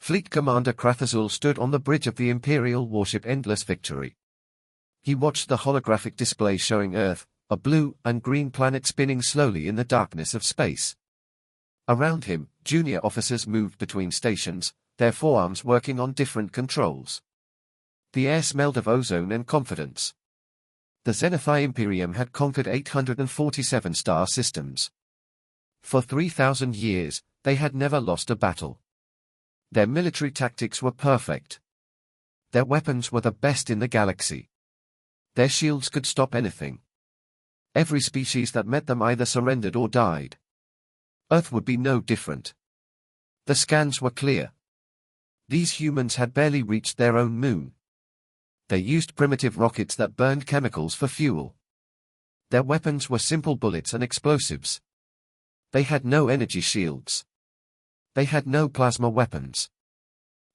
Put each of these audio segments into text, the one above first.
Fleet Commander Krathazul stood on the bridge of the Imperial warship Endless Victory. He watched the holographic display showing Earth, a blue and green planet spinning slowly in the darkness of space. Around him, junior officers moved between stations, their forearms working on different controls. The air smelled of ozone and confidence. The Zenithai Imperium had conquered 847 star systems. For 3,000 years, they had never lost a battle. Their military tactics were perfect. Their weapons were the best in the galaxy. Their shields could stop anything. Every species that met them either surrendered or died. Earth would be no different. The scans were clear. These humans had barely reached their own moon. They used primitive rockets that burned chemicals for fuel. Their weapons were simple bullets and explosives. They had no energy shields. They had no plasma weapons.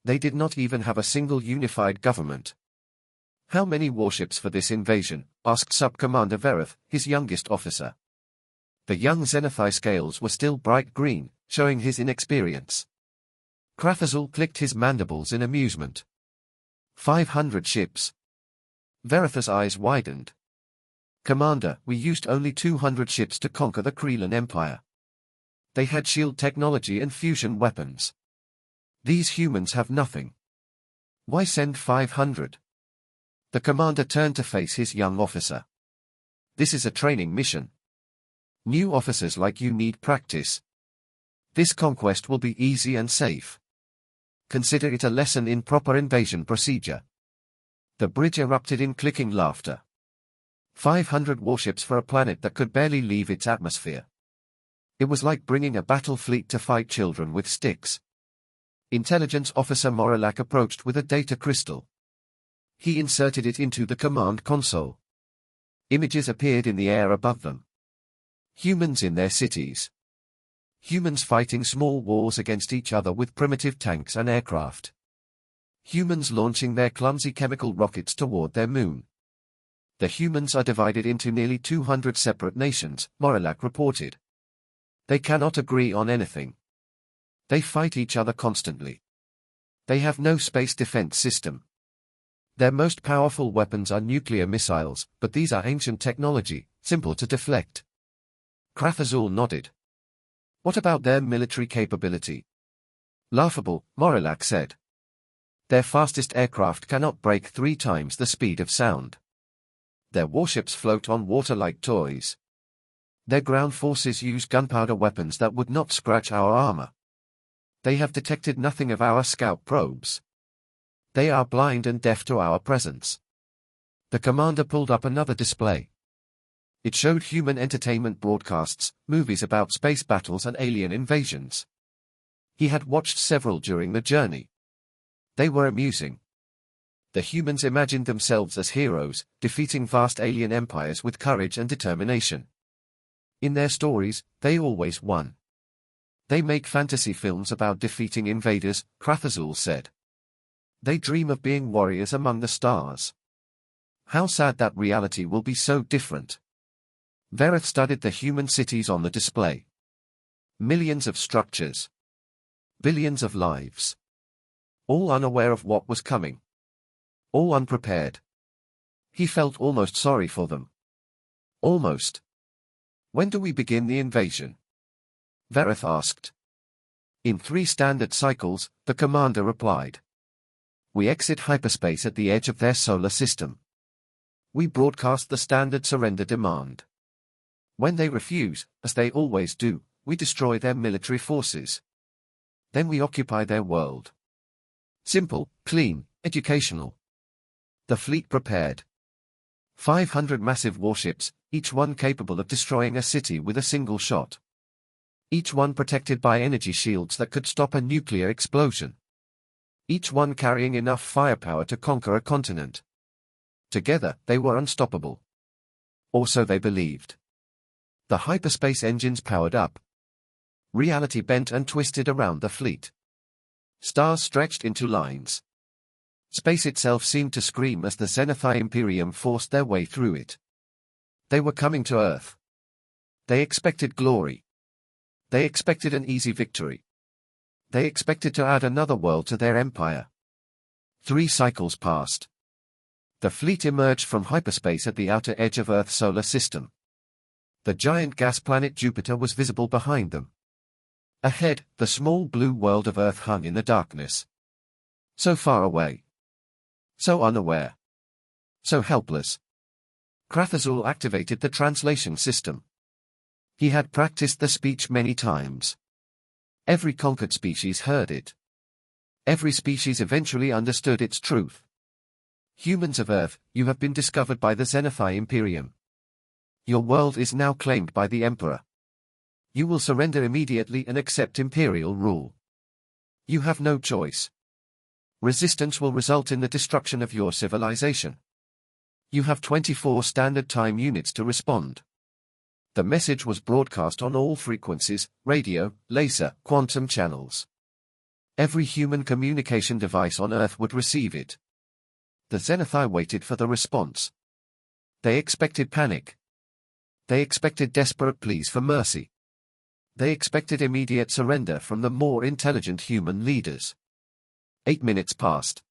They did not even have a single unified government. "How many warships for this invasion?" asked Sub-Commander Verith, his youngest officer. The young Zenithai scales were still bright green, showing his inexperience. Krathazul clicked his mandibles in amusement. 500 ships. Verith's eyes widened. "Commander, we used only 200 ships to conquer the Kreelan Empire. They had shield technology and fusion weapons. These humans have nothing. Why send 500? The commander turned to face his young officer. "This is a training mission. New officers like you need practice. This conquest will be easy and safe. Consider it a lesson in proper invasion procedure." The bridge erupted in clicking laughter. 500 warships for a planet that could barely leave its atmosphere. It was like bringing a battle fleet to fight children with sticks. Intelligence Officer Moralak approached with a data crystal. He inserted it into the command console. Images appeared in the air above them. Humans in their cities. Humans fighting small wars against each other with primitive tanks and aircraft. Humans launching their clumsy chemical rockets toward their moon. "The humans are divided into nearly 200 separate nations," Moralak reported. "They cannot agree on anything. They fight each other constantly. They have no space defense system. Their most powerful weapons are nuclear missiles, but these are ancient technology, simple to deflect." Krathazul nodded. "What about their military capability?" "Laughable," Moralak said. "Their fastest aircraft cannot break 3 times the speed of sound. Their warships float on water like toys. Their ground forces use gunpowder weapons that would not scratch our armor. They have detected nothing of our scout probes. They are blind and deaf to our presence." The commander pulled up another display. It showed human entertainment broadcasts, movies about space battles and alien invasions. He had watched several during the journey. They were amusing. The humans imagined themselves as heroes, defeating vast alien empires with courage and determination. In their stories, they always won. "They make fantasy films about defeating invaders," Krathazul said. "They dream of being warriors among the stars. How sad that reality will be so different." Verith studied the human cities on the display. Millions of structures. Billions of lives. All unaware of what was coming. All unprepared. He felt almost sorry for them. Almost. "When do we begin the invasion?" Verith asked. "In 3 standard cycles," the commander replied. "We exit hyperspace at the edge of their solar system. We broadcast the standard surrender demand. When they refuse, as they always do, we destroy their military forces. Then we occupy their world. Simple, clean, educational." The fleet prepared. 500 massive warships, each one capable of destroying a city with a single shot. Each one protected by energy shields that could stop a nuclear explosion. Each one carrying enough firepower to conquer a continent. Together, they were unstoppable. Or so they believed. The hyperspace engines powered up. Reality bent and twisted around the fleet. Stars stretched into lines. Space itself seemed to scream as the Zenithai Imperium forced their way through it. They were coming to Earth. They expected glory. They expected an easy victory. They expected to add another world to their empire. 3 cycles passed. The fleet emerged from hyperspace at the outer edge of Earth's solar system. The giant gas planet Jupiter was visible behind them. Ahead, the small blue world of Earth hung in the darkness. So far away. So unaware. So helpless. Krathazul activated the translation system. He had practiced the speech many times. Every conquered species heard it. Every species eventually understood its truth. Humans of Earth, you have been discovered by the Zenithai Imperium. Your world is now claimed by the Emperor. You will surrender immediately and accept Imperial rule. You have no choice. Resistance will result in the destruction of your civilization. You have 24 standard time units to respond. The message was broadcast on all frequencies, radio, laser, quantum channels. Every human communication device on Earth would receive it. The Zenithai waited for the response. They expected panic. They expected desperate pleas for mercy. They expected immediate surrender from the more intelligent human leaders. 8 minutes passed.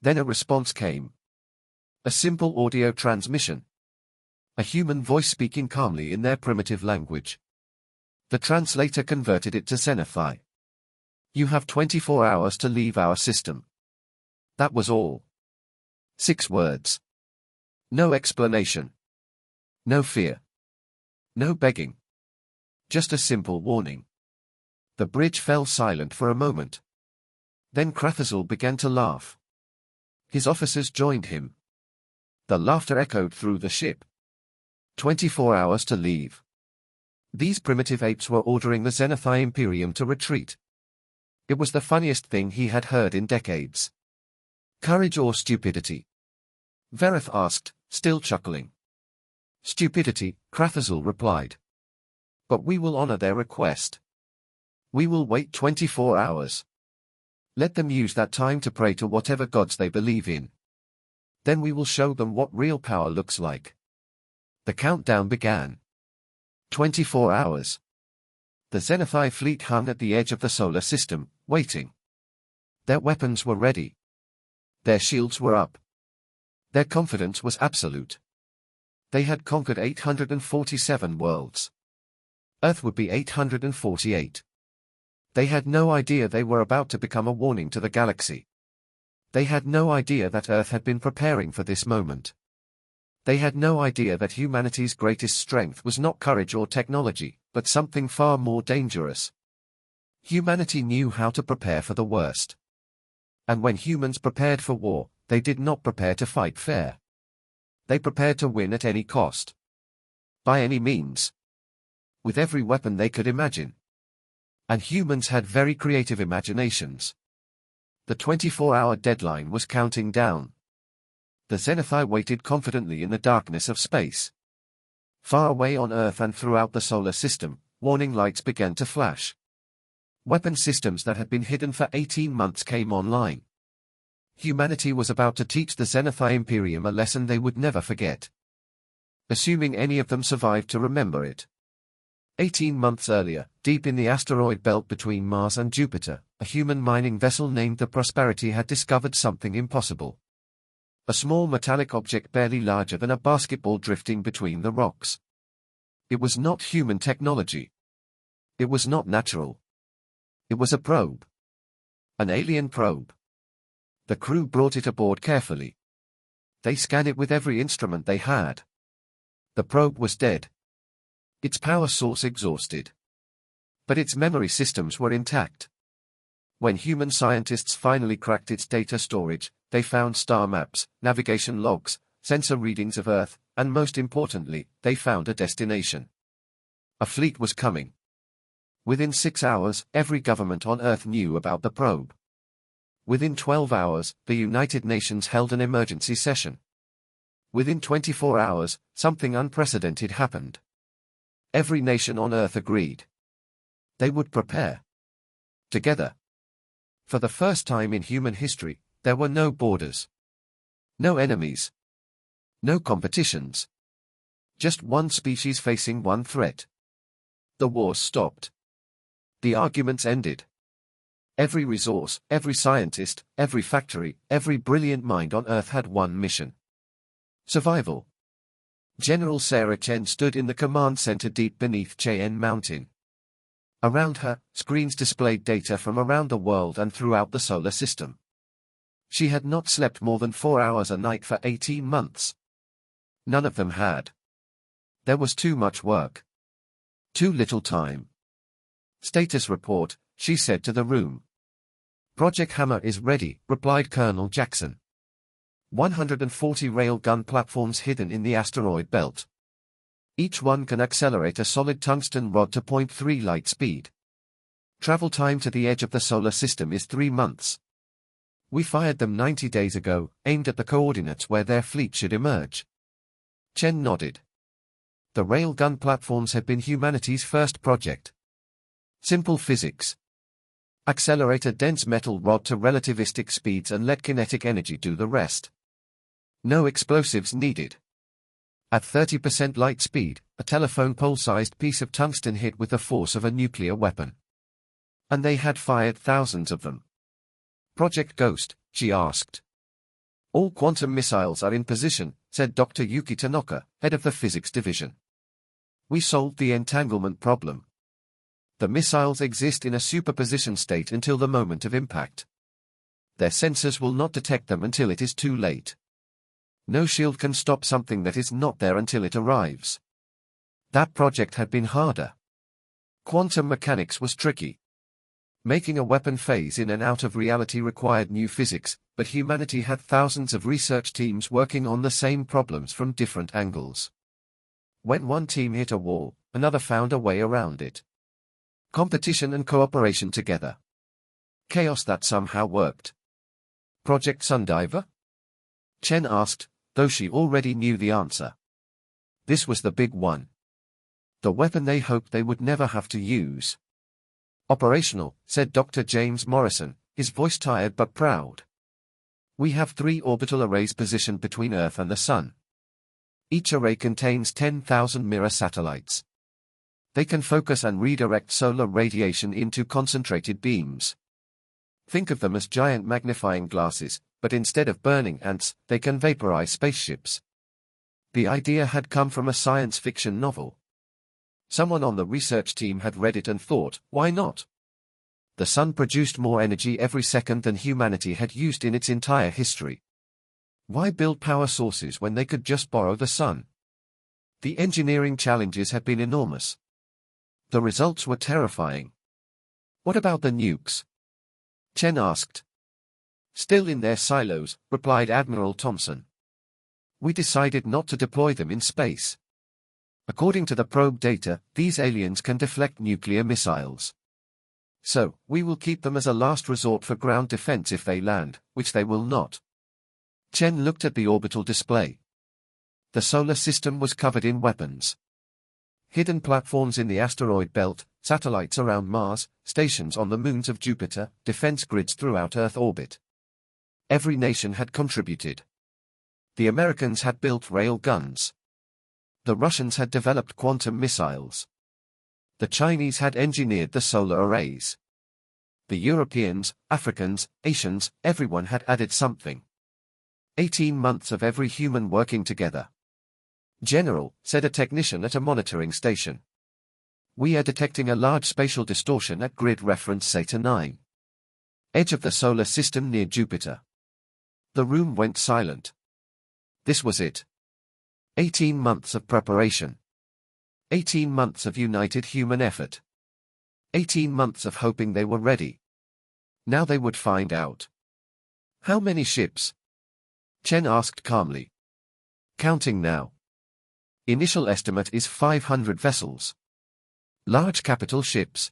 Then a response came. A simple audio transmission. A human voice speaking calmly in their primitive language. The translator converted it to Zenithai. You have 24 hours to leave our system. That was all. 6 words. No explanation. No fear. No begging. Just a simple warning. The bridge fell silent for a moment. Then Krathazul began to laugh. His officers joined him. The laughter echoed through the ship. 24 hours to leave. These primitive apes were ordering the Zenithai Imperium to retreat. It was the funniest thing he had heard in decades. Courage or stupidity? Verith asked, still chuckling. Stupidity, Krathazul replied. But we will honor their request. We will wait 24 hours. Let them use that time to pray to whatever gods they believe in. Then we will show them what real power looks like. The countdown began. 24 hours. The Zenithai fleet hung at the edge of the solar system, waiting. Their weapons were ready. Their shields were up. Their confidence was absolute. They had conquered 847 worlds. Earth would be 848. They had no idea they were about to become a warning to the galaxy. They had no idea that Earth had been preparing for this moment. They had no idea that humanity's greatest strength was not courage or technology, but something far more dangerous. Humanity knew how to prepare for the worst. And when humans prepared for war, they did not prepare to fight fair. They prepared to win at any cost. By any means. With every weapon they could imagine. And humans had very creative imaginations. The 24-hour deadline was counting down. The Zenithai waited confidently in the darkness of space. Far away on Earth and throughout the solar system, warning lights began to flash. Weapon systems that had been hidden for 18 months came online. Humanity was about to teach the Zenithai Imperium a lesson they would never forget. Assuming any of them survived to remember it. 18 months earlier, deep in the asteroid belt between Mars and Jupiter, a human mining vessel named the Prosperity had discovered something impossible. A small metallic object barely larger than a basketball drifting between the rocks. It was not human technology. It was not natural. It was a probe. An alien probe. The crew brought it aboard carefully. They scanned it with every instrument they had. The probe was dead. Its power source exhausted. But its memory systems were intact. When human scientists finally cracked its data storage, they found star maps, navigation logs, sensor readings of Earth, and most importantly, they found a destination. A fleet was coming. Within 6 hours, every government on Earth knew about the probe. Within 12 hours, the United Nations held an emergency session. Within 24 hours, something unprecedented happened. Every nation on Earth agreed. They would prepare. Together. For the first time in human history, there were no borders. No enemies. No competitions. Just one species facing one threat. The wars stopped. The arguments ended. Every resource, every scientist, every factory, every brilliant mind on Earth had one mission. Survival. General Sarah Chen stood in the command center deep beneath Cheyenne Mountain. Around her, screens displayed data from around the world and throughout the solar system. She had not slept more than 4 hours a night for 18 months. None of them had. There was too much work. Too little time. Status report, she said to the room. Project Hammer is ready, replied Colonel Jackson. 140 railgun platforms hidden in the asteroid belt. Each one can accelerate a solid tungsten rod to 0.3 light speed. Travel time to the edge of the solar system is 3 months. We fired them 90 days ago, aimed at the coordinates where their fleet should emerge. Chen nodded. The railgun platforms had been humanity's first project. Simple physics. Accelerate a dense metal rod to relativistic speeds and let kinetic energy do the rest. No explosives needed. At 30% light speed, a telephone pole-sized piece of tungsten hit with the force of a nuclear weapon. And they had fired thousands of them. Project Ghost, she asked. All quantum missiles are in position, said Dr. Yuki Tanaka, head of the physics division. We solved the entanglement problem. The missiles exist in a superposition state until the moment of impact. Their sensors will not detect them until it is too late. No shield can stop something that is not there until it arrives. That project had been harder. Quantum mechanics was tricky. Making a weapon phase in and out of reality required new physics, but humanity had thousands of research teams working on the same problems from different angles. When one team hit a wall, another found a way around it. Competition and cooperation together. Chaos that somehow worked. Project Sundiver? Chen asked, though she already knew the answer. This was the big one. The weapon they hoped they would never have to use. Operational, said Dr. James Morrison, his voice tired but proud. We have 3 orbital arrays positioned between Earth and the Sun. Each array contains 10,000 mirror satellites. They can focus and redirect solar radiation into concentrated beams. Think of them as giant magnifying glasses, but instead of burning ants, they can vaporize spaceships. The idea had come from a science fiction novel. Someone on the research team had read it and thought, why not? The Sun produced more energy every second than humanity had used in its entire history. Why build power sources when they could just borrow the Sun? The engineering challenges had been enormous. The results were terrifying. What about the nukes? Chen asked. Still in their silos, replied Admiral Thompson. We decided not to deploy them in space. According to the probe data, these aliens can deflect nuclear missiles. So, we will keep them as a last resort for ground defense if they land, which they will not. Chen looked at the orbital display. The solar system was covered in weapons. Hidden platforms in the asteroid belt, satellites around Mars, stations on the moons of Jupiter, defense grids throughout Earth orbit. Every nation had contributed. The Americans had built rail guns. The Russians had developed quantum missiles. The Chinese had engineered the solar arrays. The Europeans, Africans, Asians, everyone had added something. 18 months of every human working together. General, said a technician at a monitoring station. We are detecting a large spatial distortion at grid reference Zeta 9. Edge of the solar system near Jupiter. The room went silent. This was it. 18 months of preparation. 18 months of united human effort. 18 months of hoping they were ready. Now they would find out. How many ships? Chen asked calmly. Counting now. Initial estimate is 500 vessels. Large capital ships.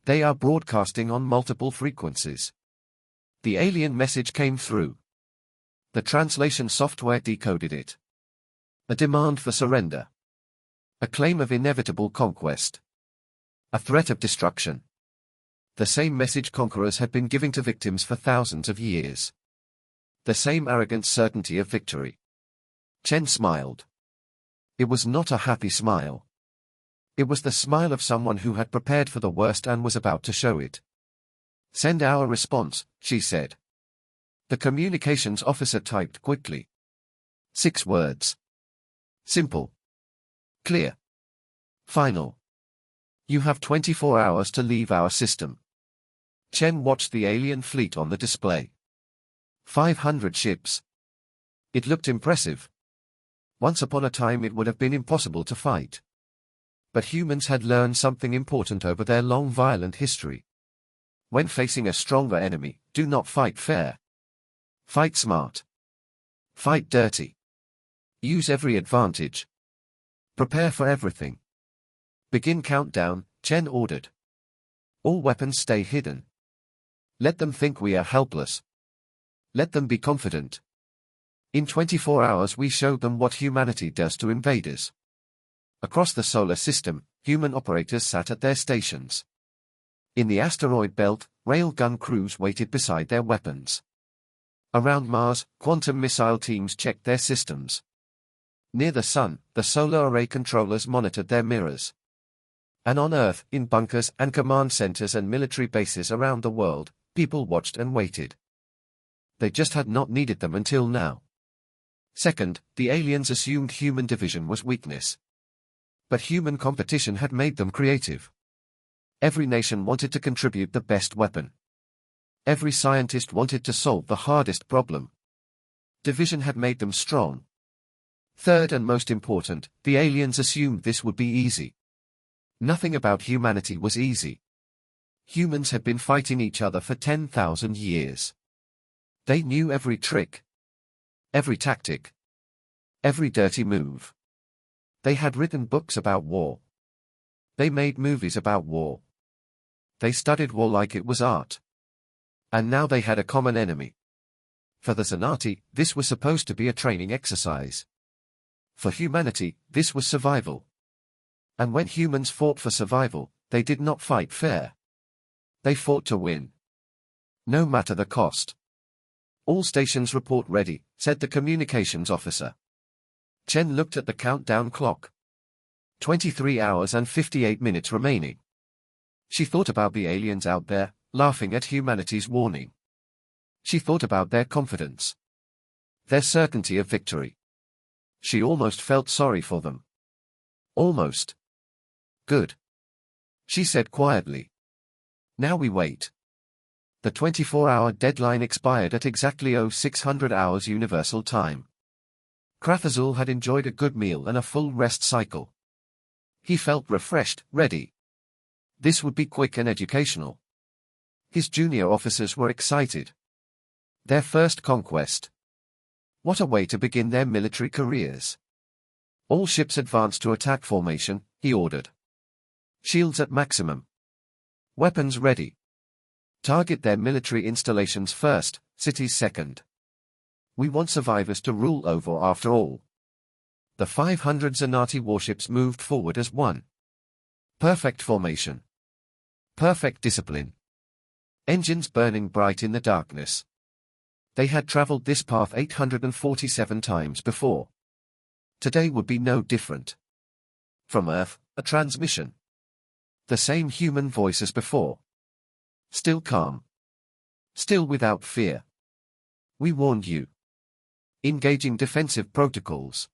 They are broadcasting on multiple frequencies. The alien message came through. The translation software decoded it. A demand for surrender. A claim of inevitable conquest. A threat of destruction. The same message conquerors had been giving to victims for thousands of years. The same arrogant certainty of victory. Chen smiled. It was not a happy smile. It was the smile of someone who had prepared for the worst and was about to show it. Send our response, she said. The communications officer typed quickly. 6 words. Simple. Clear. Final. You have 24 hours to leave our system. Chen watched the alien fleet on the display. 500 ships. It looked impressive. Once upon a time it would have been impossible to fight. But humans had learned something important over their long violent history. When facing a stronger enemy, do not fight fair. Fight smart. Fight dirty. Use every advantage. Prepare for everything. Begin countdown, Chen ordered. All weapons stay hidden. Let them think we are helpless. Let them be confident. In 24 hours we showed them what humanity does to invaders. Across the solar system, human operators sat at their stations. In the asteroid belt, railgun crews waited beside their weapons. Around Mars, quantum missile teams checked their systems. Near the Sun, the solar array controllers monitored their mirrors. And on Earth, in bunkers and command centers and military bases around the world, people watched and waited. They just had not needed them until now. Second, the aliens assumed human division was weakness. But human competition had made them creative. Every nation wanted to contribute the best weapon. Every scientist wanted to solve the hardest problem. Division had made them strong. Third and most important, the aliens assumed this would be easy. Nothing about humanity was easy. Humans had been fighting each other for 10,000 years. They knew every trick. Every tactic. Every dirty move. They had written books about war. They made movies about war. They studied war like it was art. And now they had a common enemy. For the Zenati, this was supposed to be a training exercise. For humanity, this was survival. And when humans fought for survival, they did not fight fair. They fought to win. No matter the cost. All stations report ready, said the communications officer. Chen looked at the countdown clock. 23 hours and 58 minutes remaining. She thought about the aliens out there, laughing at humanity's warning. She thought about their confidence. Their certainty of victory. She almost felt sorry for them. Almost. Good. She said quietly. Now we wait. The 24-hour deadline expired at exactly 0600 hours Universal Time. Krathazul had enjoyed a good meal and a full rest cycle. He felt refreshed, ready. This would be quick and educational. His junior officers were excited. Their first conquest. What a way to begin their military careers. All ships advance to attack formation, he ordered. Shields at maximum. Weapons ready. Target their military installations first, cities second. We want survivors to rule over after all. The 500 Zenati warships moved forward as one. Perfect formation. Perfect discipline. Engines burning bright in the darkness. They had traveled this path 847 times before. Today would be no different. From Earth, a transmission. The same human voice as before. Still calm. Still without fear. We warned you. Engaging defensive protocols.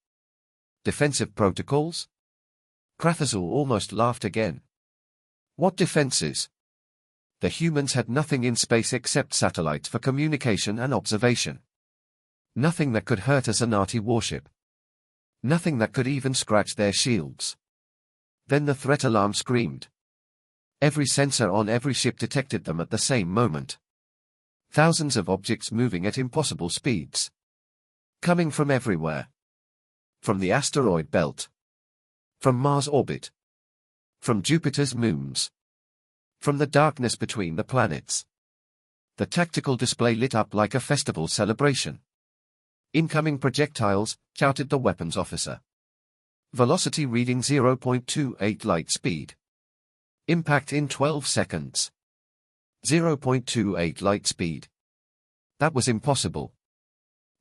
Defensive protocols? Krathazul almost laughed again. What defenses? The humans had nothing in space except satellites for communication and observation. Nothing that could hurt a Zenati warship. Nothing that could even scratch their shields. Then the threat alarm screamed. Every sensor on every ship detected them at the same moment. Thousands of objects moving at impossible speeds. Coming from everywhere. From the asteroid belt. From Mars' orbit. From Jupiter's moons. From the darkness between the planets. The tactical display lit up like a festival celebration. Incoming projectiles, shouted the weapons officer. Velocity reading 0.28 light speed. Impact in 12 seconds. 0.28 light speed. That was impossible.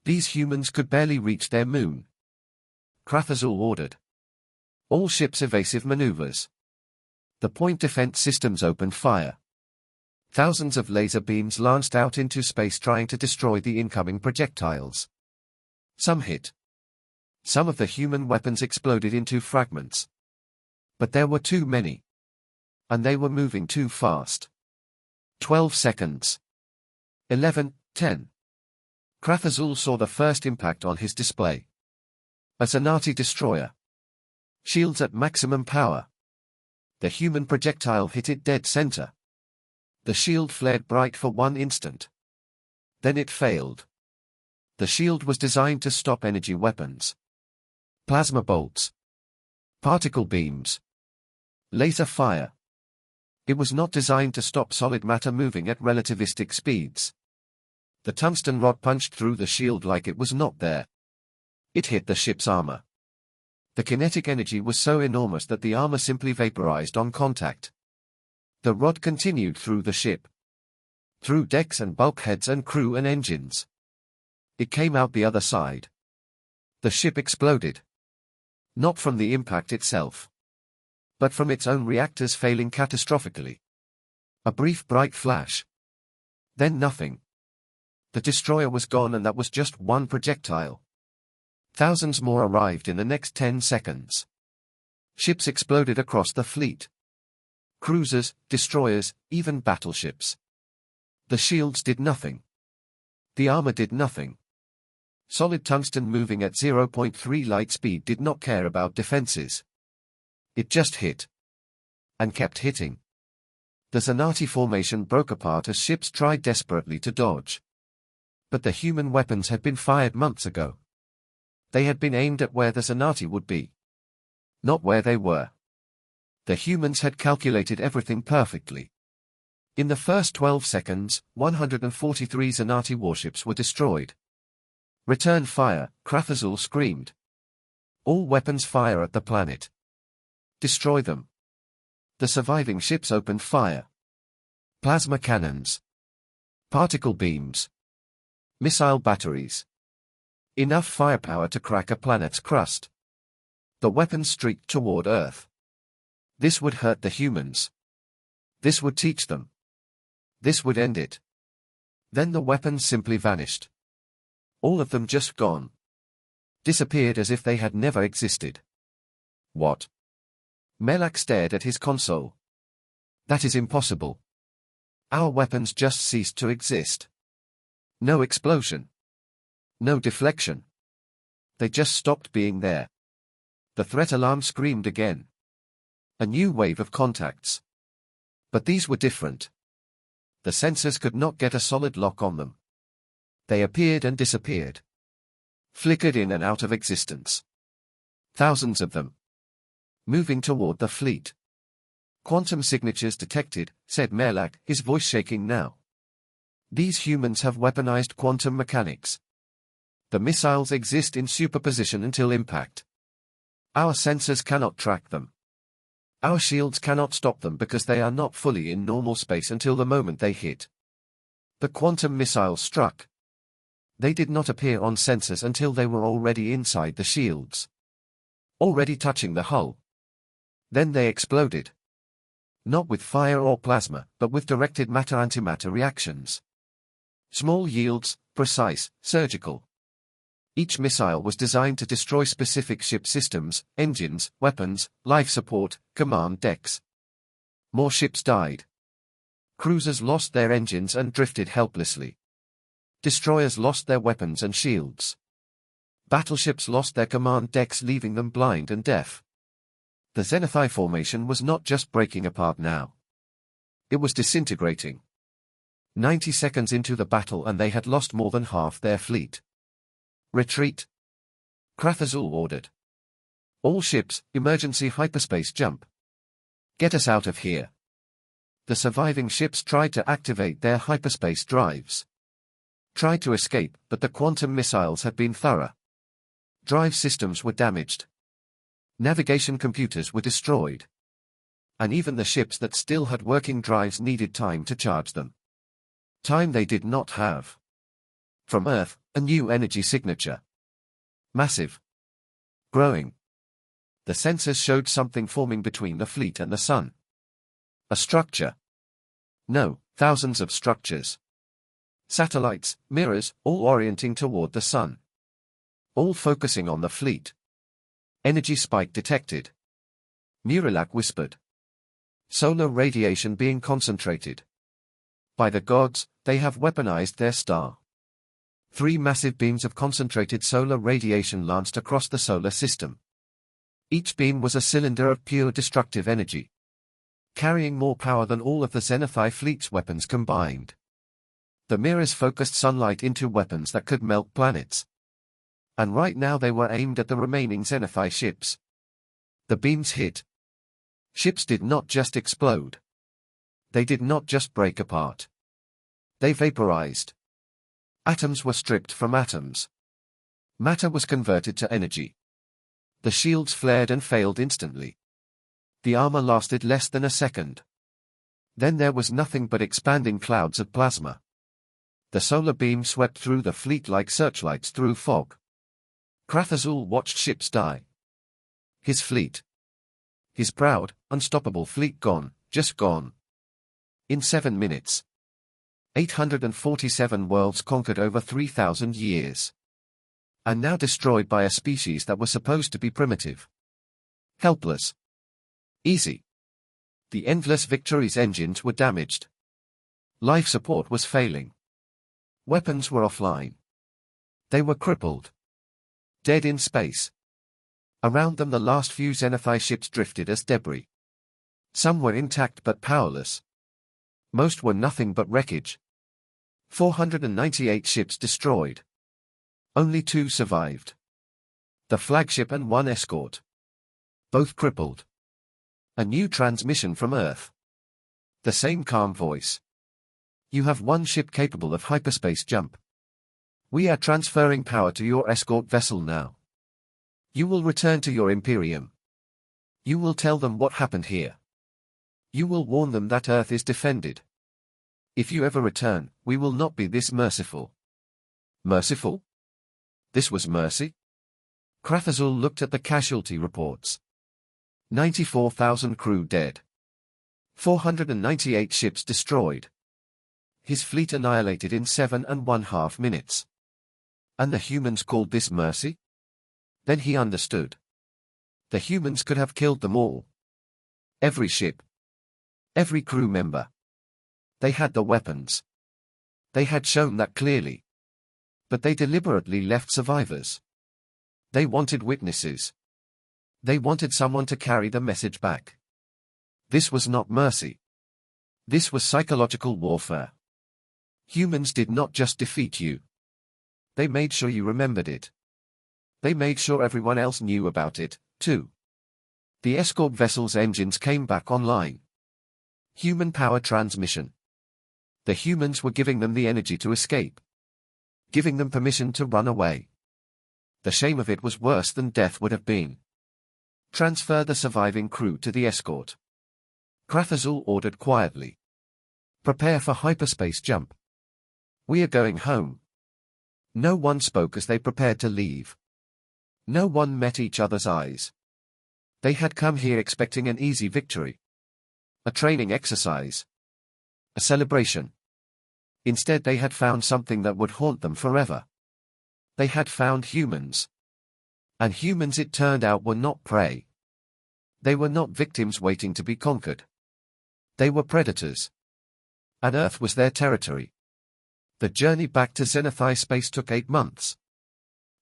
These humans could barely reach their moon. Krathazul ordered. All ships evasive maneuvers. The point defense systems opened fire. Thousands of laser beams lanced out into space trying to destroy the incoming projectiles. Some hit. Some of the human weapons exploded into fragments. But there were too many. And they were moving too fast. 12 seconds. 11, 10. Krathazul saw the first impact on his display. A Zenati destroyer. Shields at maximum power. The human projectile hit it dead center. The shield flared bright for 1 instant. Then it failed. The shield was designed to stop energy weapons. Plasma bolts. Particle beams. Laser fire. It was not designed to stop solid matter moving at relativistic speeds. The tungsten rod punched through the shield like it was not there. It hit the ship's armor. The kinetic energy was so enormous that the armor simply vaporized on contact. The rod continued through the ship. Through decks and bulkheads and crew and engines. It came out the other side. The ship exploded. Not from the impact itself, but from its own reactors failing catastrophically. A brief bright flash. Then nothing. The destroyer was gone, and that was just one projectile. Thousands more arrived in the next 10 seconds. Ships exploded across the fleet. Cruisers, destroyers, even battleships. The shields did nothing. The armor did nothing. Solid tungsten moving at 0.3 light speed did not care about defenses. It just hit. And kept hitting. The Zenati formation broke apart as ships tried desperately to dodge. But the human weapons had been fired months ago. They had been aimed at where the Zenati would be. Not where they were. The humans had calculated everything perfectly. In the first 12 seconds, 143 Zenati warships were destroyed. Return fire, Krathazul screamed. All weapons fire at the planet. Destroy them. The surviving ships opened fire. Plasma cannons. Particle beams. Missile batteries. Enough firepower to crack a planet's crust. The weapons streaked toward Earth. This would hurt the humans. This would teach them. This would end it. Then the weapons simply vanished. All of them just gone. Disappeared as if they had never existed. What? Melak stared at his console. That is impossible. Our weapons just ceased to exist. No explosion. No deflection. They just stopped being there. The threat alarm screamed again. A new wave of contacts. But these were different. The sensors could not get a solid lock on them. They appeared and disappeared. Flickered in and out of existence. Thousands of them. Moving toward the fleet. Quantum signatures detected, said Merlak, his voice shaking now. These humans have weaponized quantum mechanics. The missiles exist in superposition until impact. Our sensors cannot track them. Our shields cannot stop them because they are not fully in normal space until the moment they hit. The quantum missiles struck. They did not appear on sensors until they were already inside the shields. Already touching the hull. Then they exploded. Not with fire or plasma, but with directed matter-antimatter reactions. Small yields, precise, surgical. Each missile was designed to destroy specific ship systems, engines, weapons, life support, command decks. More ships died. Cruisers lost their engines and drifted helplessly. Destroyers lost their weapons and shields. Battleships lost their command decks, leaving them blind and deaf. The Zenithai formation was not just breaking apart now. It was disintegrating. 90 seconds into the battle and they had lost more than half their fleet. Retreat. Krathazul ordered. All ships, emergency hyperspace jump. Get us out of here. The surviving ships tried to activate their hyperspace drives. Tried to escape, but the quantum missiles had been thorough. Drive systems were damaged. Navigation computers were destroyed. And even the ships that still had working drives needed time to charge them. Time they did not have. From Earth, a new energy signature. Massive. Growing. The sensors showed something forming between the fleet and the sun. A structure. No, Thousands of structures. Satellites, mirrors, all orienting toward the sun. All focusing on the fleet. Energy spike detected. Muralak whispered. Solar radiation being concentrated. By the gods, they have weaponized their star. 3 massive beams of concentrated solar radiation lanced across the solar system. Each beam was a cylinder of pure destructive energy, carrying more power than all of the Xenophai fleet's weapons combined. The mirrors focused sunlight into weapons that could melt planets. And right now they were aimed at the remaining Xenophai ships. The beams hit. Ships did not just explode. They did not just break apart. They vaporized. Atoms were stripped from atoms. Matter was converted to energy. The shields flared and failed instantly. The armor lasted less than a second. Then there was nothing but expanding clouds of plasma. The solar beam swept through the fleet like searchlights through fog. Krathazul watched ships die. His fleet. His proud, unstoppable fleet gone, just gone. In 7 minutes. 847 worlds conquered over 3,000 years. And now destroyed by a species that was supposed to be primitive. Helpless. Easy. The endless victory's engines were damaged. Life support was failing. Weapons were offline. They were crippled. Dead in space. Around them the last few Xenophai ships drifted as debris. Some were intact but powerless. Most were nothing but wreckage. 498 ships destroyed. Only 2 survived. The flagship and 1 escort. Both crippled. A new transmission from Earth. The same calm voice. You have 1 ship capable of hyperspace jump. We are transferring power to your escort vessel now. You will return to your Imperium. You will tell them what happened here. You will warn them that Earth is defended. If you ever return, we will not be this merciful. Merciful? This was mercy? Krathazul looked at the casualty reports. 94,000 crew dead. 498 ships destroyed. His fleet annihilated in 7.5 minutes. And the humans called this mercy? Then he understood. The humans could have killed them all. Every ship. Every crew member. They had the weapons. They had shown that clearly. But they deliberately left survivors. They wanted witnesses. They wanted someone to carry the message back. This was not mercy. This was psychological warfare. Humans did not just defeat you. They made sure you remembered it. They made sure everyone else knew about it, too. The escort vessel's engines came back online. Human power transmission. The humans were giving them the energy to escape. Giving them permission to run away. The shame of it was worse than death would have been. Transfer the surviving crew to the escort. Krathazul ordered quietly. Prepare for hyperspace jump. We are going home. No one spoke as they prepared to leave. No one met each other's eyes. They had come here expecting an easy victory. A training exercise. A celebration. Instead they had found something that would haunt them forever. They had found humans. And humans, it turned out, were not prey. They were not victims waiting to be conquered. They were predators. And Earth was their territory. The journey back to Xenophai space took 8 months.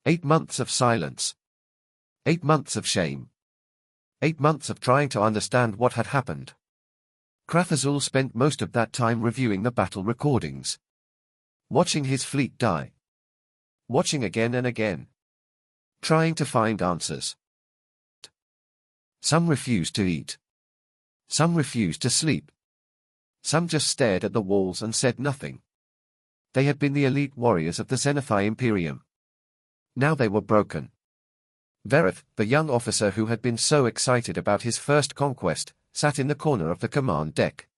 8 months of silence. 8 months of shame. 8 months of trying to understand what had happened. Krathazul spent most of that time reviewing the battle recordings. Watching his fleet die. Watching again and again. Trying to find answers. Some refused to eat. Some refused to sleep. Some just stared at the walls and said nothing. They had been the elite warriors of the Xenophai Imperium. Now they were broken. Verith, the young officer who had been so excited about his first conquest, sat in the corner of the command deck.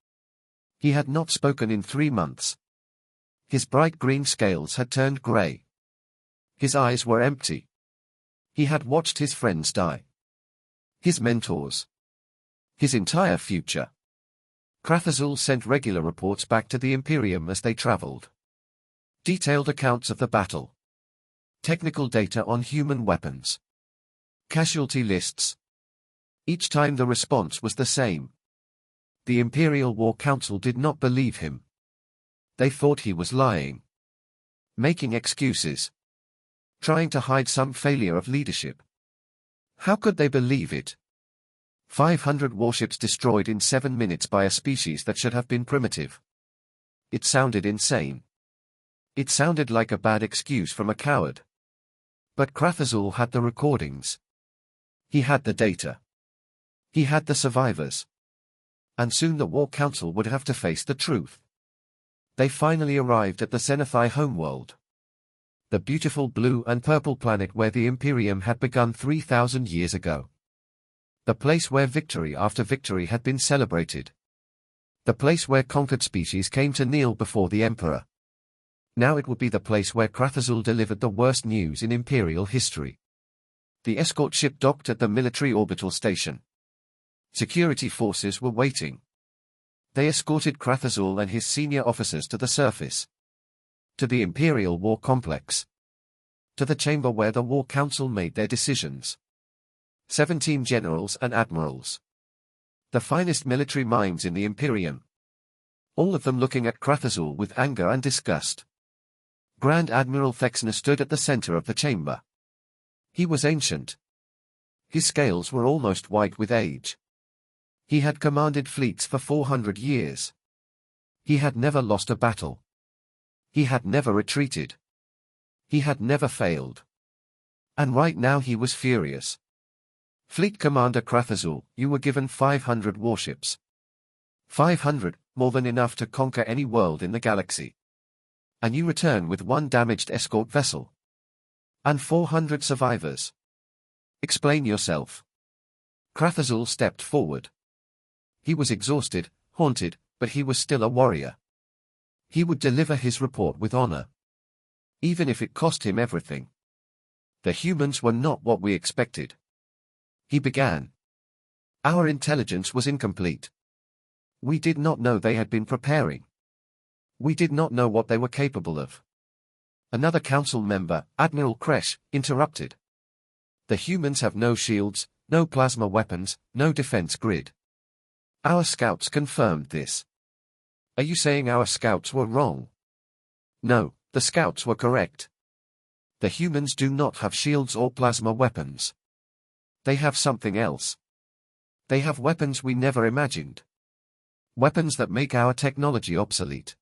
He had not spoken in 3 months. His bright green scales had turned grey. His eyes were empty. He had watched his friends die. His mentors. His entire future. Krathazul sent regular reports back to the Imperium as they traveled. Detailed accounts of the battle. Technical data on human weapons. Casualty lists. Each time the response was the same. The Imperial War Council did not believe him. They thought he was lying. Making excuses. Trying to hide some failure of leadership. How could they believe it? 500 warships destroyed in 7 minutes by a species that should have been primitive. It sounded insane. It sounded like a bad excuse from a coward. But Krathazul had the recordings. He had the data. He had the survivors. And soon the War Council would have to face the truth. They finally arrived at the Zenithai homeworld. The beautiful blue and purple planet where the Imperium had begun 3,000 years ago. The place where victory after victory had been celebrated. The place where conquered species came to kneel before the Emperor. Now it would be the place where Krathazul delivered the worst news in Imperial history. The escort ship docked at the military orbital station. Security forces were waiting. They escorted Krathazul and his senior officers to the surface. To the Imperial War Complex. To the chamber where the War Council made their decisions. 17 generals and admirals. The finest military minds in the Imperium. All of them looking at Krathazul with anger and disgust. Grand Admiral Thexner stood at the center of the chamber. He was ancient. His scales were almost white with age. He had commanded fleets for 400 years. He had never lost a battle. He had never retreated. He had never failed. And right now he was furious. Fleet Commander Krathazul, you were given 500 warships. 500, more than enough to conquer any world in the galaxy. And you return with one damaged escort vessel. And 400 survivors. Explain yourself. Krathazul stepped forward. He was exhausted, haunted, but he was still a warrior. He would deliver his report with honor. Even if it cost him everything. The humans were not what we expected. He began. Our intelligence was incomplete. We did not know they had been preparing. We did not know what they were capable of. Another council member, Admiral Kresh, interrupted. The humans have no shields, no plasma weapons, no defense grid. Our scouts confirmed this. Are you saying our scouts were wrong? No, the scouts were correct. The humans do not have shields or plasma weapons. They have something else. They have weapons we never imagined. Weapons that make our technology obsolete.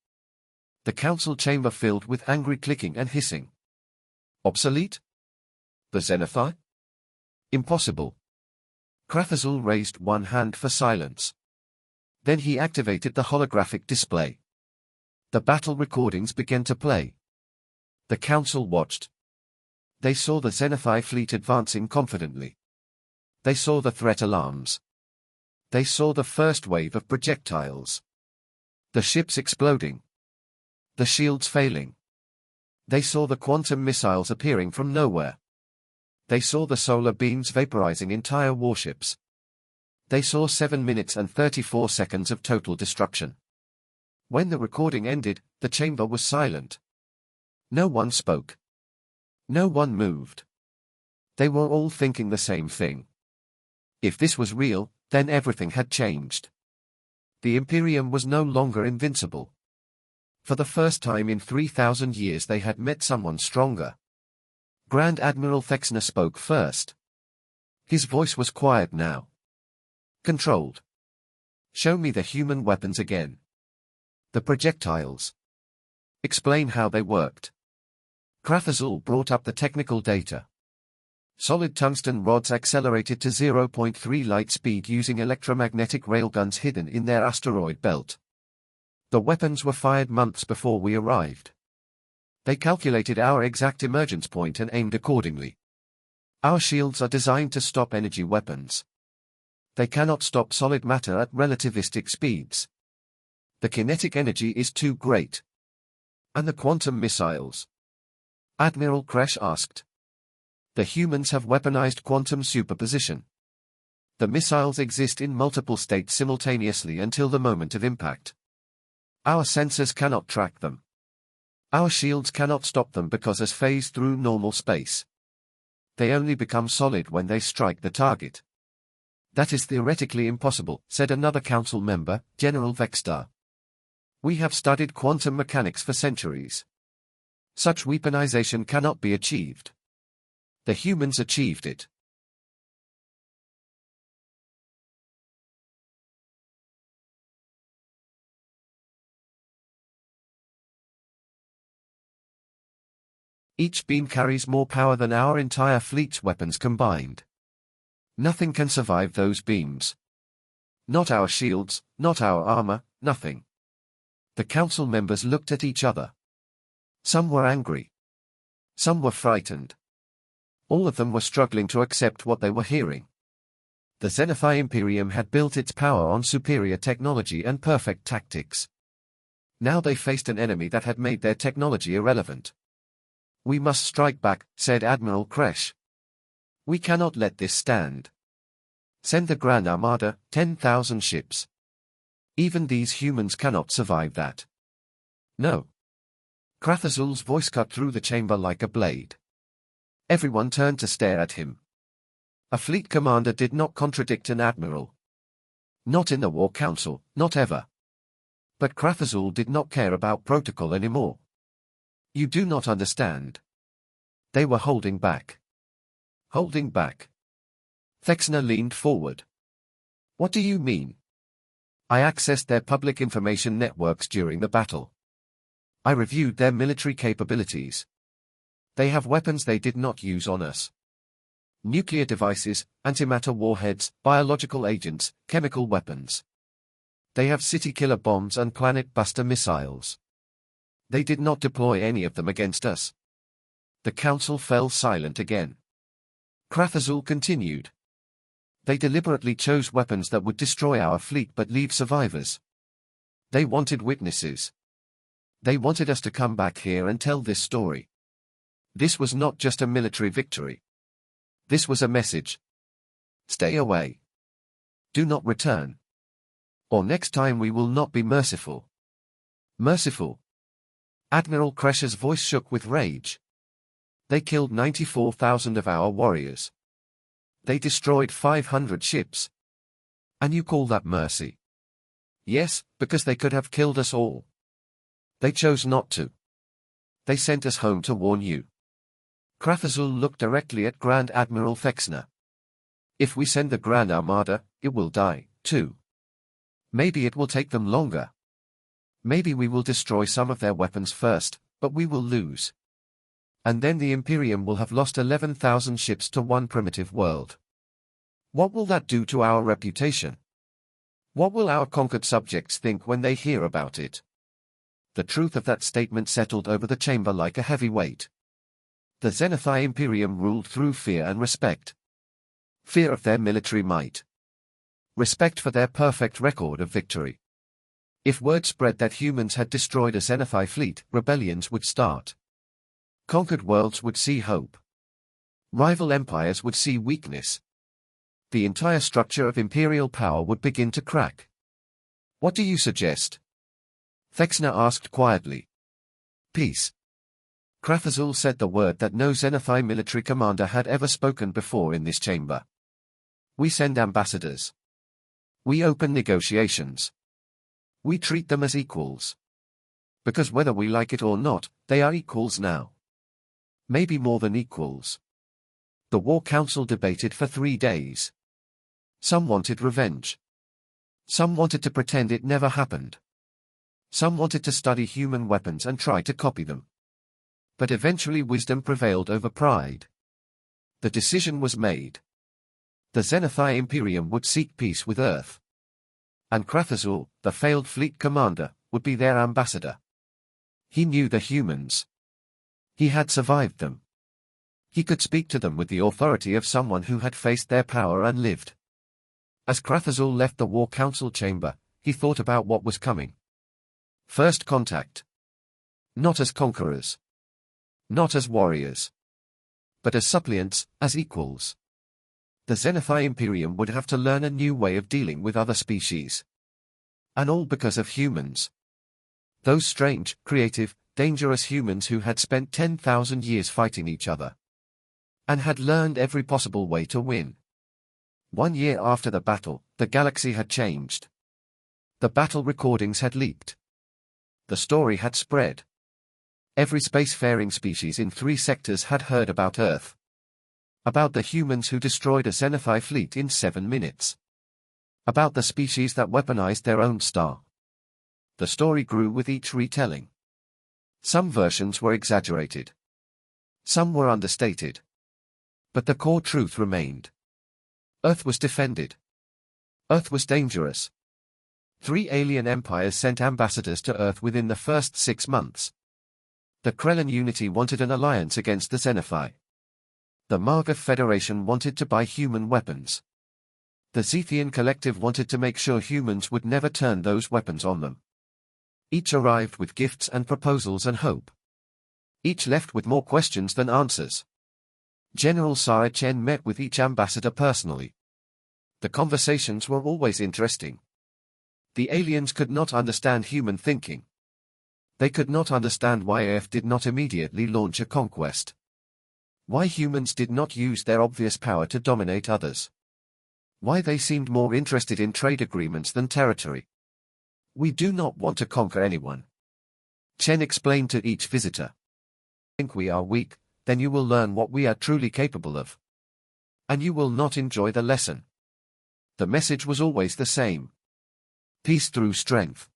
The council chamber filled with angry clicking and hissing. Obsolete? The Zenithai? Impossible. Krathazul raised one hand for silence. Then he activated the holographic display. The battle recordings began to play. The council watched. They saw the Zenithai fleet advancing confidently. They saw the threat alarms. They saw the first wave of projectiles. The ships exploding. The shields failing. They saw the quantum missiles appearing from nowhere. They saw the solar beams vaporizing entire warships. They saw 7 minutes and 34 seconds of total destruction. When the recording ended, the chamber was silent. No one spoke. No one moved. They were all thinking the same thing. If this was real, then everything had changed. The Imperium was no longer invincible. For the first time in 3,000 years they had met someone stronger. Grand Admiral Thexner spoke first. His voice was quiet now. Controlled. Show me the human weapons again. The projectiles. Explain how they worked. Krathazul brought up the technical data. Solid tungsten rods accelerated to 0.3 light speed using electromagnetic railguns hidden in their asteroid belt. The weapons were fired months before we arrived. They calculated our exact emergence point and aimed accordingly. Our shields are designed to stop energy weapons. They cannot stop solid matter at relativistic speeds. The kinetic energy is too great. And the quantum missiles? Admiral Kresh asked. The humans have weaponized quantum superposition. The missiles exist in multiple states simultaneously until the moment of impact. Our sensors cannot track them. Our shields cannot stop them because as phase through normal space. They only become solid when they strike the target. That is theoretically impossible, said another council member, General Vextar. We have studied quantum mechanics for centuries. Such weaponization cannot be achieved. The humans achieved it. Each beam carries more power than our entire fleet's weapons combined. Nothing can survive those beams. Not our shields, not our armor, nothing. The council members looked at each other. Some were angry. Some were frightened. All of them were struggling to accept what they were hearing. The Zenithai Imperium had built its power on superior technology and perfect tactics. Now they faced an enemy that had made their technology irrelevant. We must strike back, said Admiral Kresh. We cannot let this stand. Send the Grand Armada, 10,000 ships. Even these humans cannot survive that. No. Krathazul's voice cut through the chamber like a blade. Everyone turned to stare at him. A fleet commander did not contradict an admiral. Not in the War Council, not ever. But Krathazul did not care about protocol anymore. You do not understand. They were holding back. Holding back. Thexner leaned forward. What do you mean? I accessed their public information networks during the battle. I reviewed their military capabilities. They have weapons they did not use on us. Nuclear devices, antimatter warheads, biological agents, chemical weapons. They have city-killer bombs and planet-buster missiles. They did not deploy any of them against us. The council fell silent again. Krathazul continued. They deliberately chose weapons that would destroy our fleet but leave survivors. They wanted witnesses. They wanted us to come back here and tell this story. This was not just a military victory. This was a message. Stay away. Do not return. Or next time we will not be merciful. Merciful. Admiral Kresh's voice shook with rage. They killed 94,000 of our warriors. They destroyed 500 ships. And you call that mercy? Yes, because they could have killed us all. They chose not to. They sent us home to warn you. Krathazul looked directly at Grand Admiral Thexner. If we send the Grand Armada, it will die, too. Maybe it will take them longer. Maybe we will destroy some of their weapons first, but we will lose. And then the Imperium will have lost 11,000 ships to one primitive world. What will that do to our reputation? What will our conquered subjects think when they hear about it? The truth of that statement settled over the chamber like a heavy weight. The Zenithai Imperium ruled through fear and respect. Fear of their military might. Respect for their perfect record of victory. If word spread that humans had destroyed a Zenithai fleet, rebellions would start. Conquered worlds would see hope. Rival empires would see weakness. The entire structure of imperial power would begin to crack. What do you suggest? Thexner asked quietly. Peace. Krathazul said the word that no Zenithai military commander had ever spoken before in this chamber. We send ambassadors. We open negotiations. We treat them as equals. Because whether we like it or not, they are equals now. Maybe more than equals. The War Council debated for 3 days. Some wanted revenge. Some wanted to pretend it never happened. Some wanted to study human weapons and try to copy them. But eventually wisdom prevailed over pride. The decision was made. The Zenithai Imperium would seek peace with Earth. And Krathazul, the failed fleet commander, would be their ambassador. He knew the humans. He had survived them. He could speak to them with the authority of someone who had faced their power and lived. As Krathazul left the War Council chamber, he thought about what was coming. First contact. Not as conquerors. Not as warriors. But as suppliants, as equals. The Zenithai Imperium would have to learn a new way of dealing with other species. And all because of humans. Those strange, creative, dangerous humans who had spent 10,000 years fighting each other. And had learned every possible way to win. 1 year after the battle, the galaxy had changed. The battle recordings had leaked. The story had spread. Every spacefaring species in 3 sectors had heard about Earth. About the humans who destroyed a Zenithai fleet in 7 minutes. About the species that weaponized their own star. The story grew with each retelling. Some versions were exaggerated. Some were understated. But the core truth remained. Earth was defended. Earth was dangerous. 3 alien empires sent ambassadors to Earth within the first 6 months. The Krellan Unity wanted an alliance against the Zenithai. The Margath Federation wanted to buy human weapons. The Zethian Collective wanted to make sure humans would never turn those weapons on them. Each arrived with gifts and proposals and hope. Each left with more questions than answers. General Sai Chen met with each ambassador personally. The conversations were always interesting. The aliens could not understand human thinking. They could not understand why Earth did not immediately launch a conquest. Why humans did not use their obvious power to dominate others. Why they seemed more interested in trade agreements than territory. We do not want to conquer anyone. Chen explained to each visitor. Think we are weak, then you will learn what we are truly capable of. And you will not enjoy the lesson. The message was always the same. Peace through strength.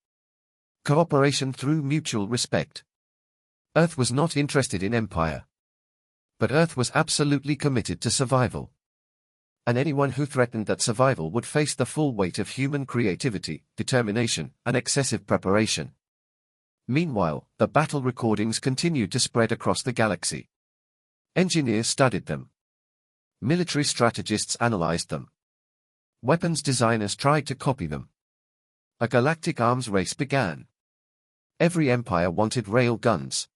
Cooperation through mutual respect. Earth was not interested in empire. But Earth was absolutely committed to survival. And anyone who threatened that survival would face the full weight of human creativity, determination, and excessive preparation. Meanwhile, the battle recordings continued to spread across the galaxy. Engineers studied them. Military strategists analyzed them. Weapons designers tried to copy them. A galactic arms race began. Every empire wanted rail guns.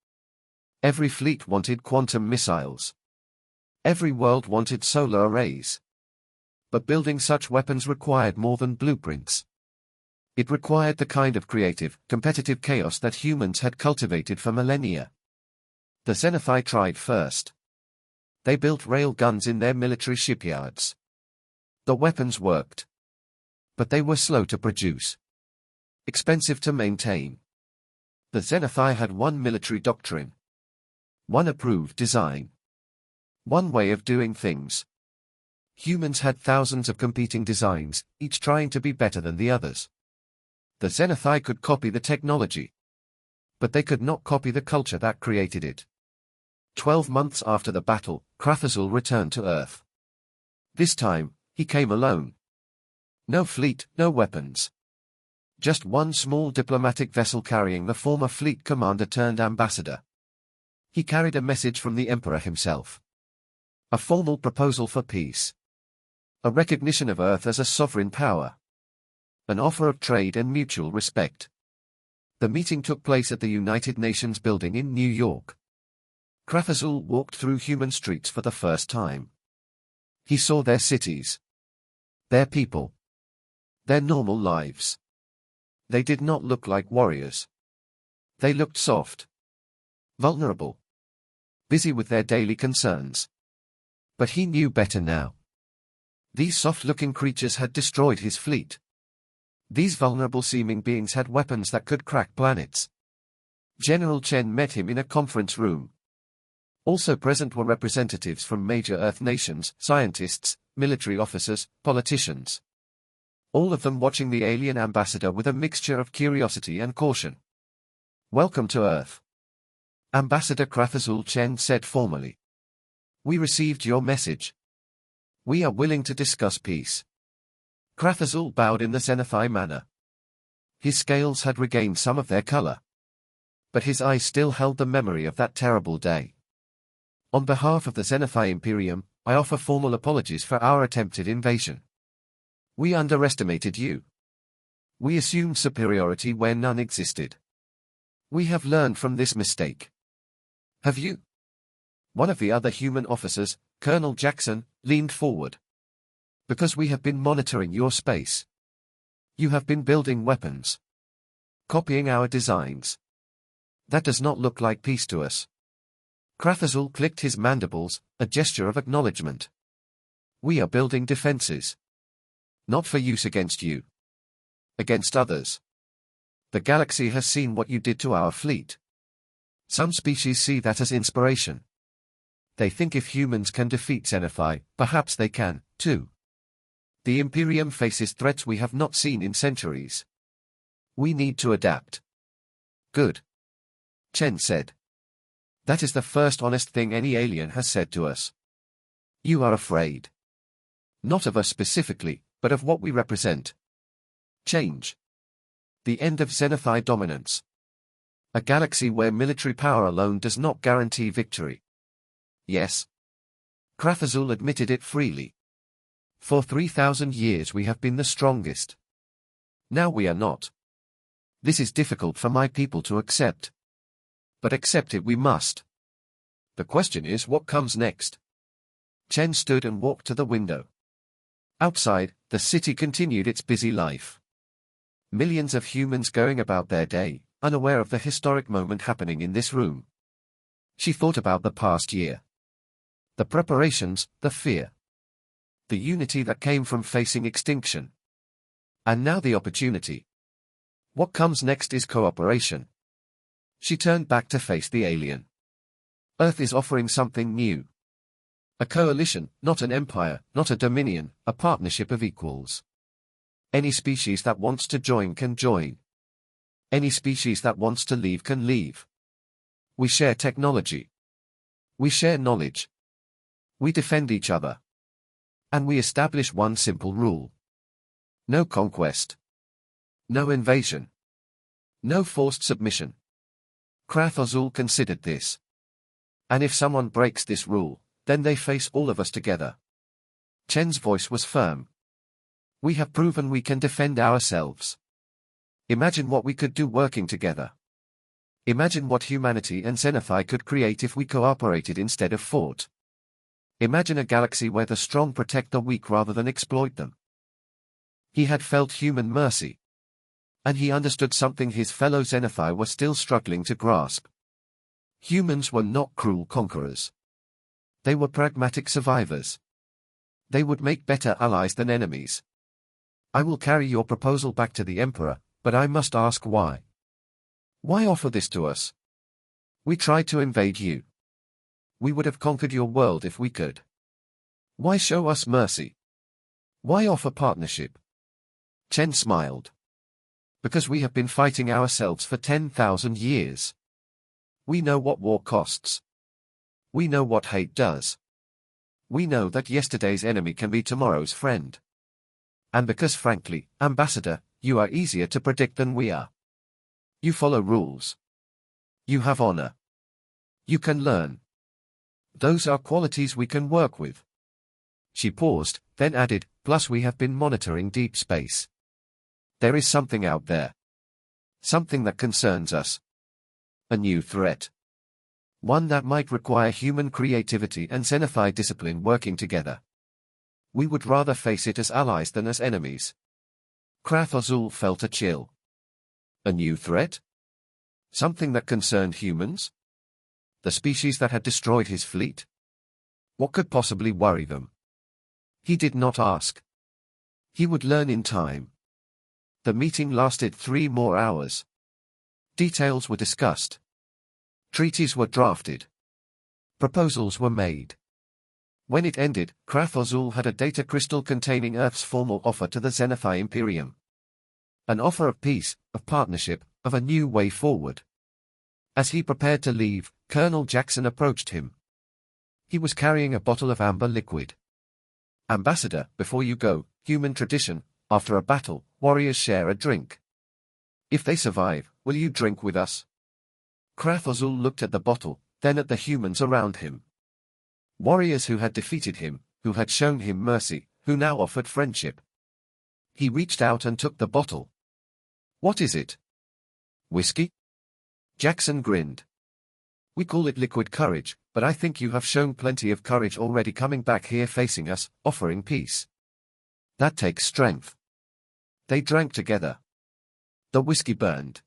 Every fleet wanted quantum missiles. Every world wanted solar arrays. But building such weapons required more than blueprints. It required the kind of creative, competitive chaos that humans had cultivated for millennia. The Zenithai tried first. They built rail guns in their military shipyards. The weapons worked. But they were slow to produce. Expensive to maintain. The Zenithai had one military doctrine. One approved design. One way of doing things. Humans had thousands of competing designs, each trying to be better than the others. The Zenithai could copy the technology. But they could not copy the culture that created it. 12 months after the battle, Krathazul returned to Earth. This time, he came alone. No fleet, no weapons. Just one small diplomatic vessel carrying the former fleet commander turned ambassador. He carried a message from the Emperor himself. A formal proposal for peace. A recognition of Earth as a sovereign power. An offer of trade and mutual respect. The meeting took place at the United Nations building in New York. Krathazul walked through human streets for the first time. He saw their cities. Their people. Their normal lives. They did not look like warriors. They looked soft. Vulnerable. Busy with their daily concerns. But he knew better now. These soft-looking creatures had destroyed his fleet. These vulnerable-seeming beings had weapons that could crack planets. General Chen met him in a conference room. Also present were representatives from major Earth nations, scientists, military officers, politicians. All of them watching the alien ambassador with a mixture of curiosity and caution. Welcome to Earth. Ambassador Krathazul Chen said formally. We received your message. We are willing to discuss peace. Krathazul bowed in the Zenithai manner. His scales had regained some of their color. But his eyes still held the memory of that terrible day. On behalf of the Zenithai Imperium, I offer formal apologies for our attempted invasion. We underestimated you. We assumed superiority where none existed. We have learned from this mistake. Have you? One of the other human officers, Colonel Jackson, leaned forward. Because we have been monitoring your space. You have been building weapons. Copying our designs. That does not look like peace to us. Krathazul clicked his mandibles, a gesture of acknowledgement. We are building defenses. Not for use against you. Against others. The galaxy has seen what you did to our fleet. Some species see that as inspiration. They think if humans can defeat Xenophi, perhaps they can, too. The Imperium faces threats we have not seen in centuries. We need to adapt. Good. Chen said. That is the first honest thing any alien has said to us. You are afraid. Not of us specifically, but of what we represent. Change. The end of Xenophi dominance. A galaxy where military power alone does not guarantee victory. Yes. Krathazul admitted it freely. For 3,000 years we have been the strongest. Now we are not. This is difficult for my people to accept. But accept it we must. The question is what comes next. Chen stood and walked to the window. Outside, the city continued its busy life. Millions of humans going about their day, unaware of the historic moment happening in this room. She thought about the past year. The preparations, the fear. The unity that came from facing extinction. And now the opportunity. What comes next is cooperation. She turned back to face the alien. Earth is offering something new. A coalition, not an empire, not a dominion, a partnership of equals. Any species that wants to join can join. Any species that wants to leave can leave. We share technology. We share knowledge. We defend each other. And we establish one simple rule. No conquest. No invasion. No forced submission. Krathazul considered this. And if someone breaks this rule, then they face all of us together. Chen's voice was firm. We have proven we can defend ourselves. Imagine what we could do working together. Imagine what humanity and Xenophi could create if we cooperated instead of fought. Imagine a galaxy where the strong protect the weak rather than exploit them. He had felt human mercy. And he understood something his fellow Xenophi were still struggling to grasp. Humans were not cruel conquerors. They were pragmatic survivors. They would make better allies than enemies. I will carry your proposal back to the Emperor, but I must ask why. Why offer this to us? We tried to invade you. We would have conquered your world if we could. Why show us mercy? Why offer partnership? Chen smiled. Because we have been fighting ourselves for 10,000 years. We know what war costs. We know what hate does. We know that yesterday's enemy can be tomorrow's friend. And because frankly, Ambassador, you are easier to predict than we are. You follow rules. You have honor. You can learn. Those are qualities we can work with. She paused, then added, plus we have been monitoring deep space. There is something out there. Something that concerns us. A new threat. One that might require human creativity and Xenophi discipline working together. We would rather face it as allies than as enemies. Krathazul felt a chill. A new threat? Something that concerned humans? The species that had destroyed his fleet? What could possibly worry them? He did not ask. He would learn in time. The meeting lasted 3 more hours. Details were discussed. Treaties were drafted. Proposals were made. When it ended, Krathazul had a data crystal containing Earth's formal offer to the Xenophi Imperium. An offer of peace, of partnership, of a new way forward. As he prepared to leave, Colonel Jackson approached him. He was carrying a bottle of amber liquid. Ambassador, before you go, human tradition, after a battle, warriors share a drink. If they survive, will you drink with us? Krathazul looked at the bottle, then at the humans around him. Warriors who had defeated him, who had shown him mercy, who now offered friendship. He reached out and took the bottle. What is it? Whiskey? Jackson grinned. We call it liquid courage, but I think you have shown plenty of courage already coming back here facing us, offering peace. That takes strength. They drank together. The whiskey burned.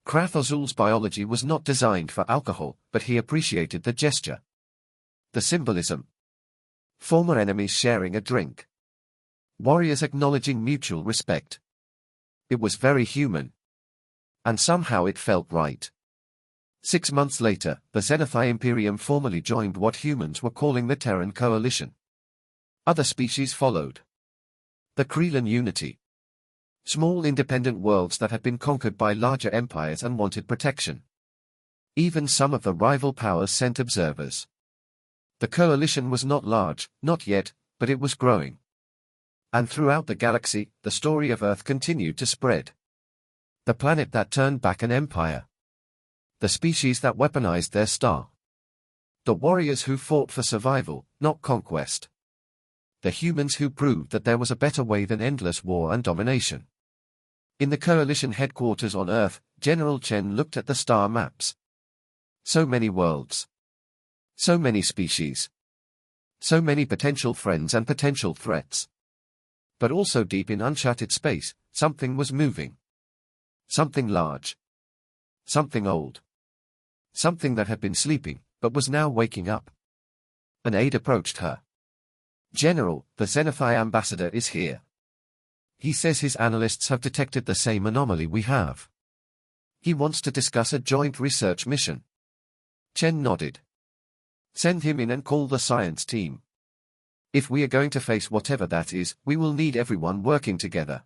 Krath Azul's biology was not designed for alcohol, but he appreciated the gesture. The symbolism. Former enemies sharing a drink. Warriors acknowledging mutual respect. It was very human. And somehow it felt right. 6 months later, the Xenophai Imperium formally joined what humans were calling the Terran Coalition. Other species followed. The Kreelan Unity. Small independent worlds that had been conquered by larger empires and wanted protection. Even some of the rival powers sent observers. The coalition was not large, not yet, but it was growing. And throughout the galaxy, the story of Earth continued to spread. The planet that turned back an empire. The species that weaponized their star. The warriors who fought for survival, not conquest. The humans who proved that there was a better way than endless war and domination. In the coalition headquarters on Earth, General Chen looked at the star maps. So many worlds. So many species. So many potential friends and potential threats. But also deep in uncharted space, something was moving. Something large. Something old. Something that had been sleeping, but was now waking up. An aide approached her. General, the Xenophai ambassador is here. He says his analysts have detected the same anomaly we have. He wants to discuss a joint research mission. Chen nodded. Send him in and call the science team. If we are going to face whatever that is, we will need everyone working together.